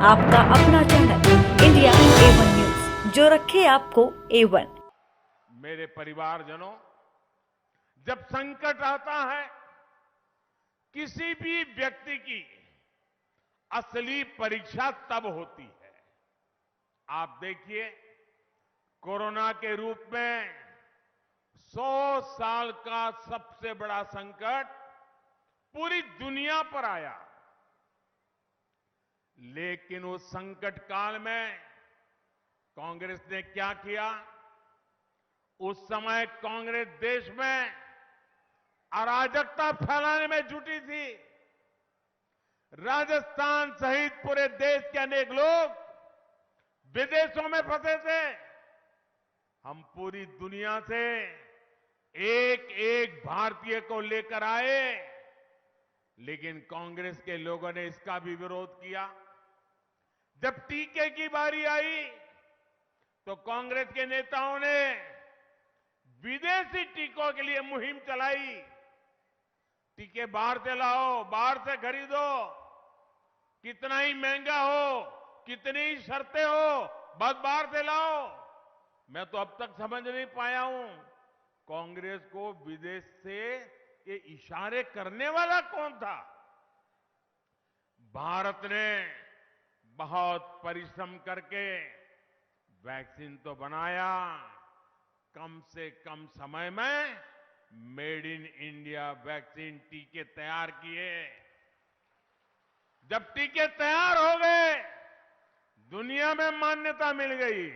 आपका अपना channel India A1 news, जो रखे आपको A1। मेरे परिवारजनों, जब संकट आता है, किसी भी व्यक्ति की असली परीक्षा तब होती है। आप देखिए, कोरोना के रूप में 100 साल का सबसे बड़ा संकट पूरी दुनिया पर आया, लेकिन उस संकट काल में कांग्रेस ने क्या किया? उस समय कांग्रेस देश में अराजकता फैलाने में जुटी थी। राजस्थान सहित पूरे देश के अनेक लोग विदेशों में फंसे थे। हम पूरी दुनिया से एक एक भारतीय को लेकर आए, लेकिन कांग्रेस के लोगों ने इसका भी विरोध किया। जब टीके की बारी आई तो कांग्रेस के नेताओं ने विदेशी टीकों के लिए मुहिम चलाई। टीके बाहर से लाओ, बाहर से खरीदो, कितना ही महंगा हो, कितनी ही शर्तें हो, बस बाहर से लाओ। मैं तो अब तक समझ नहीं पाया हूं, कांग्रेस को विदेश से ये इशारे करने वाला कौन था? भारत ने बहुत परिश्रम करके वैक्सीन तो बनाया, कम से कम समय में मेड इन इंडिया वैक्सीन टीके तैयार किए। जब टीके तैयार हो गए, दुनिया में मान्यता मिल गई,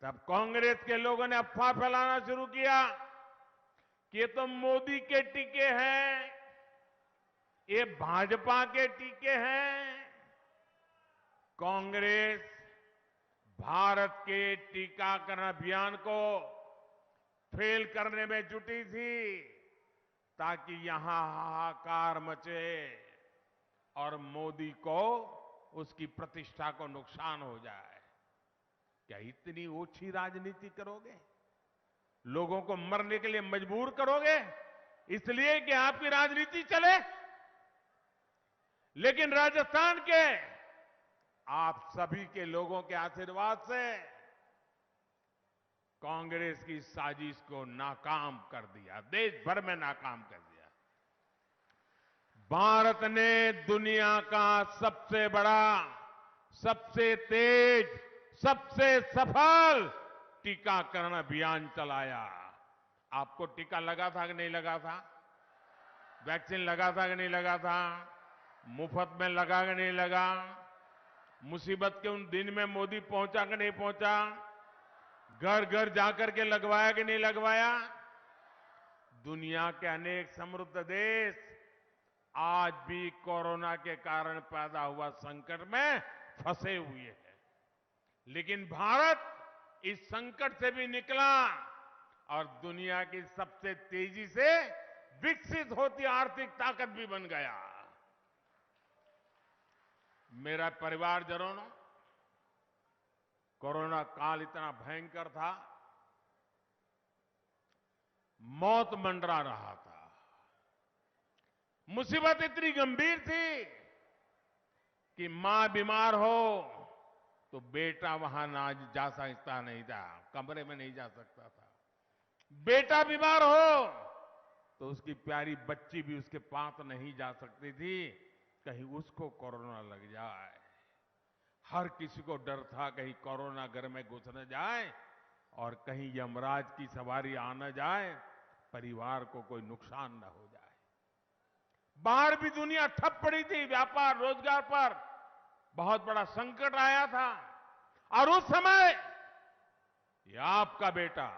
तब कांग्रेस के लोगों ने अफवाह फैलाना शुरू किया कि ये तो मोदी के टीके हैं, ये भाजपा के टीके हैं। कांग्रेस भारत के टीकाकरण अभियान को फेल करने में जुटी थी, ताकि यहां हाहाकार मचे और मोदी को, उसकी प्रतिष्ठा को नुकसान हो जाए। क्या इतनी ओछी राजनीति करोगे? लोगों को मरने के लिए मजबूर करोगे इसलिए कि आपकी राजनीति चले? लेकिन राजस्थान के आप सभी के लोगों के आशीर्वाद से कांग्रेस की साजिश को नाकाम कर दिया, देश भर में नाकाम कर दिया। भारत ने दुनिया का सबसे बड़ा, सबसे तेज, सबसे सफल टीकाकरण अभियान चलाया। आपको टीका लगा था कि नहीं लगा था? वैक्सीन लगा था कि नहीं लगा था? मुफ्त में लगा कि नहीं लगा? मुसीबत के उन दिन में मोदी पहुंचा कि नहीं पहुंचा? घर घर जाकर के लगवाया कि नहीं लगवाया? दुनिया के अनेक समृद्ध देश आज भी कोरोना के कारण पैदा हुआ संकट में फंसे हुए हैं, लेकिन भारत इस संकट से भी निकला और दुनिया की सबसे तेजी से विकसित होती आर्थिक ताकत भी बन गया। मेरा परिवारजनों, कोरोना काल इतना भयंकर था, मौत मंडरा रहा था, मुसीबत इतनी गंभीर थी कि मां बीमार हो तो बेटा वहां ना जा सकता नहीं था, कमरे में नहीं जा सकता था। बेटा बीमार हो तो उसकी प्यारी बच्ची भी उसके पास नहीं जा सकती थी, कहीं उसको कोरोना लग जाए। हर किसी को डर था कहीं कोरोना घर में घुस न जाए और कहीं यमराज की सवारी आ न जाए, परिवार को कोई नुकसान न हो जाए। बाहर भी दुनिया ठप पड़ी थी, व्यापार रोजगार पर बहुत बड़ा संकट आया था, और उस समय ये आपका बेटा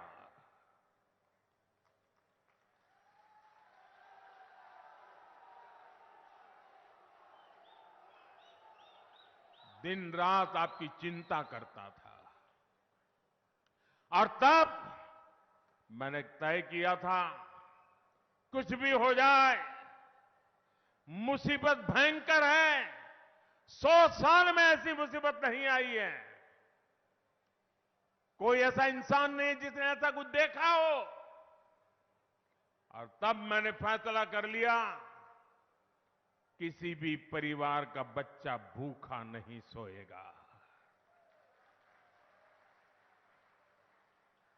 दिन रात आपकी चिंता करता था। और तब मैंने तय किया था, कुछ भी हो जाए, मुसीबत भयंकर है, 100 साल में ऐसी मुसीबत नहीं आई है, कोई ऐसा इंसान नहीं जिसने ऐसा कुछ देखा हो। और तब मैंने फैसला कर लिया किसी भी परिवार का बच्चा भूखा नहीं सोएगा।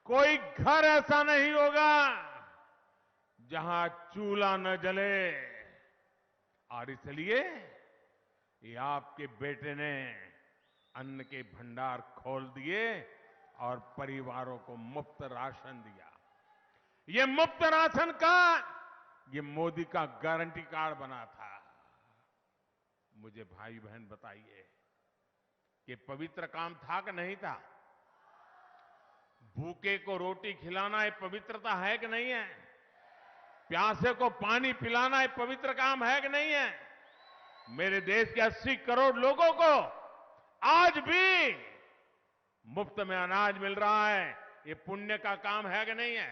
कोई घर ऐसा नहीं होगा जहां चूल्हा न जले। और इसलिए ये आपके बेटे ने अन्न के भंडार खोल दिए और परिवारों को मुफ्त राशन दिया। ये मुफ्त राशन का ये मोदी का गारंटी कार्ड बना था। मुझे भाई बहन बताइए कि पवित्र काम था कि नहीं था? भूखे को रोटी खिलाना ये पवित्रता है कि नहीं है? प्यासे को पानी पिलाना ये पवित्र काम है कि नहीं है? मेरे देश के 80 करोड़ लोगों को आज भी मुफ्त में अनाज मिल रहा है। ये पुण्य का काम है कि नहीं है?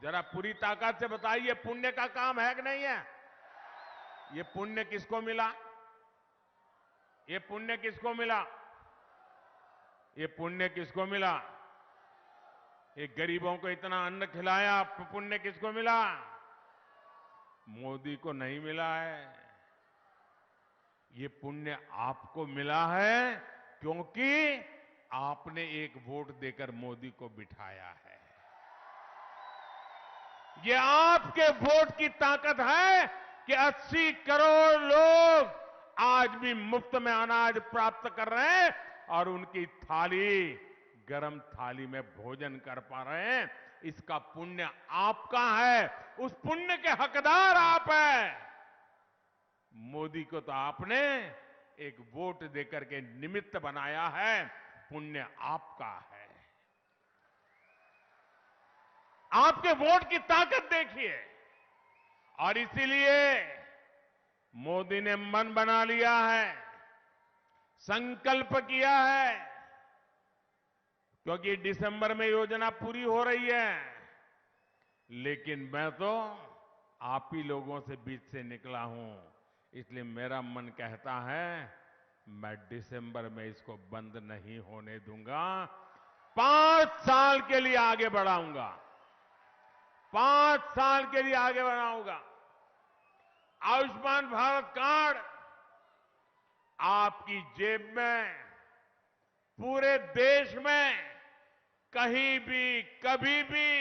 जरा पूरी ताकत से बताइए, पुण्य का काम है कि नहीं है? ये पुण्य किसको मिला? ये पुण्य किसको मिला? ये पुण्य किसको मिला? ये गरीबों को इतना अन्न खिलाया, पुण्य किसको मिला? मोदी को नहीं मिला है। ये पुण्य आपको मिला है क्योंकि आपने एक वोट देकर मोदी को बिठाया है। ये आपके वोट की ताकत है कि 80 करोड़ लोग आज भी मुफ्त में अनाज प्राप्त कर रहे हैं और उनकी थाली, गरम थाली में भोजन कर पा रहे हैं। इसका पुण्य आपका है। उस पुण्य के हकदार आप हैं। मोदी को तो आपने एक वोट देकर के निमित्त बनाया है। पुण्य आपका है। आपके वोट की ताकत देखिए। और इसीलिए मोदी ने मन बना लिया है, संकल्प किया है, क्योंकि दिसंबर में योजना पूरी हो रही है। लेकिन मैं तो आप ही लोगों से बीच से निकला हूं, इसलिए मेरा मन कहता है मैं दिसंबर में इसको बंद नहीं होने दूंगा। 5 साल के लिए आगे बढ़ाऊंगा। 5 साल के लिए आगे बढ़ाऊंगा। आयुष्मान भारत कार्ड आपकी जेब में, पूरे देश में कहीं भी, कभी भी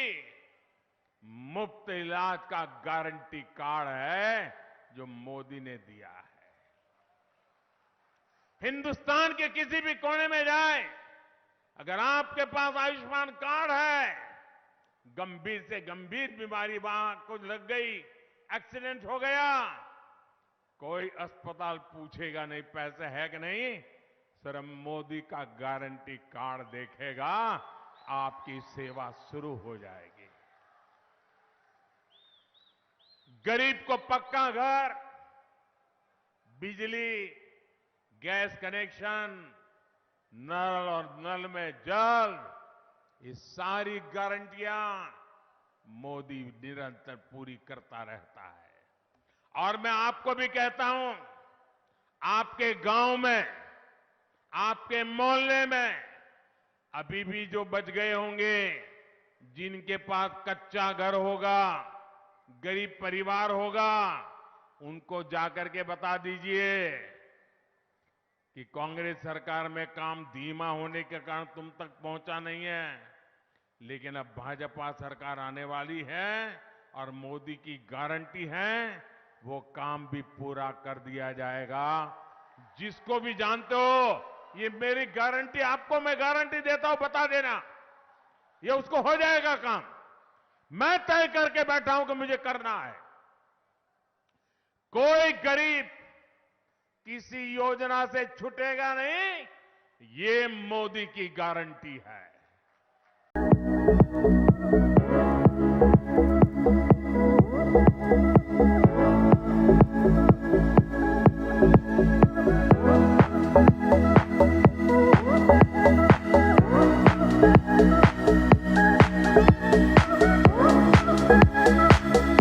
मुफ्त इलाज का गारंटी कार्ड है जो मोदी ने दिया है। हिंदुस्तान के किसी भी कोने में जाए, अगर आपके पास आयुष्मान कार्ड है, गंभीर से गंभीर बीमारी वहां कुछ लग गई, एक्सीडेंट हो गया, कोई अस्पताल पूछेगा नहीं पैसे है कि नहीं, सिर्फ मोदी का गारंटी कार्ड देखेगा, आपकी सेवा शुरू हो जाएगी। गरीब को पक्का घर, बिजली, गैस कनेक्शन, नल और नल में जल, ये सारी गारंटियां मोदी निरंतर पूरी करता रहता है। और मैं आपको भी कहता हूं, आपके गांव में, आपके मोहल्ले में अभी भी जो बच गए होंगे, जिनके पास कच्चा घर होगा, गरीब परिवार होगा, उनको जाकर के बता दीजिए कि कांग्रेस सरकार में काम धीमा होने के कारण तुम तक पहुंचा नहीं है, लेकिन अब भाजपा सरकार आने वाली है और मोदी की गारंटी है, वो काम भी पूरा कर दिया जाएगा। जिसको भी जानते हो, ये मेरी गारंटी, आपको मैं गारंटी देता हूं, बता देना, ये उसको हो जाएगा काम। मैं तय करके बैठा हूं कि मुझे करना है। कोई गरीब किसी योजना से छूटेगा नहीं, ये मोदी की गारंटी है।